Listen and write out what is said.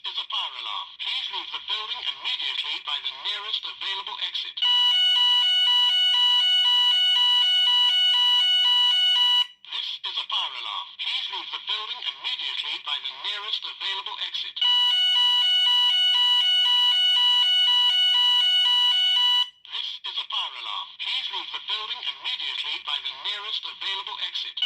is a fire alarm. Please leave the building immediately by the nearest available exit. This is a fire alarm. Please leave the building immediately by the nearest available exit. This is a fire alarm. Please leave the building immediately by the nearest available exit.